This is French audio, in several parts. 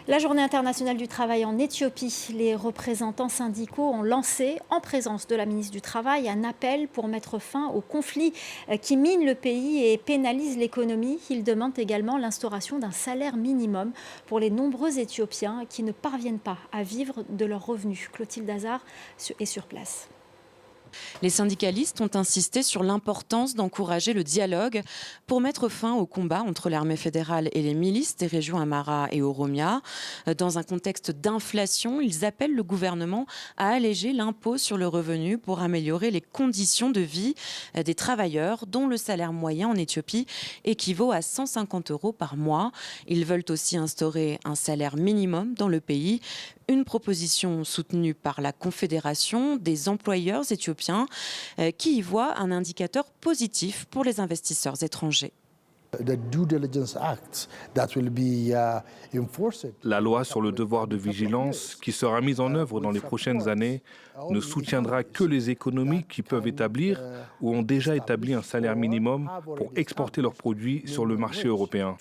La Journée internationale du travail en Éthiopie, les représentants syndicaux ont lancé, en présence de la ministre du Travail, un appel pour mettre fin aux conflits qui minent le pays et pénalisent l'économie. Ils demandent également l'instauration d'un salaire minimum pour les nombreux Éthiopiens qui ne parviennent pas à vivre de leurs revenus. Clotilde Hazard est sur place. Les syndicalistes ont insisté sur l'importance d'encourager le dialogue pour mettre fin au combat entre l'armée fédérale et les milices des régions Amara et Oromia. Dans un contexte d'inflation, ils appellent le gouvernement à alléger l'impôt sur le revenu pour améliorer les conditions de vie des travailleurs dont le salaire moyen en Éthiopie équivaut à 150 € par mois. Ils veulent aussi instaurer un salaire minimum dans le pays, une proposition soutenue par la Confédération des employeurs éthiopiens qui y voit un indicateur positif pour les investisseurs étrangers. La loi sur le devoir de vigilance, qui sera mise en œuvre dans les prochaines années, ne soutiendra que les économies qui peuvent établir ou ont déjà établi un salaire minimum pour exporter leurs produits sur le marché européen.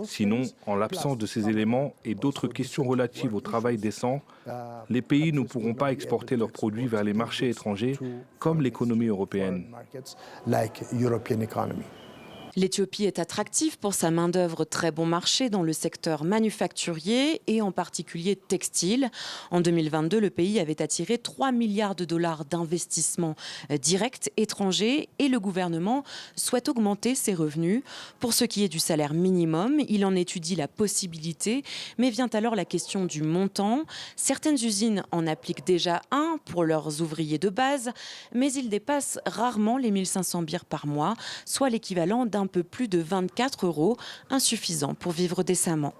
Sinon, en l'absence de ces éléments et d'autres questions relatives au travail décent, les pays ne pourront pas exporter leurs produits vers les marchés étrangers comme l'économie européenne. L'Éthiopie est attractive pour sa main-d'œuvre très bon marché dans le secteur manufacturier et en particulier textile. En 2022, le pays avait attiré 3 milliards de dollars d'investissements directs étrangers et le gouvernement souhaite augmenter ses revenus. Pour ce qui est du salaire minimum, il en étudie la possibilité, mais vient alors la question du montant. Certaines usines en appliquent déjà un pour leurs ouvriers de base, mais ils dépassent rarement les 1500 birrs par mois, soit l'équivalent d'un peu plus de 24 €, insuffisant pour vivre décemment.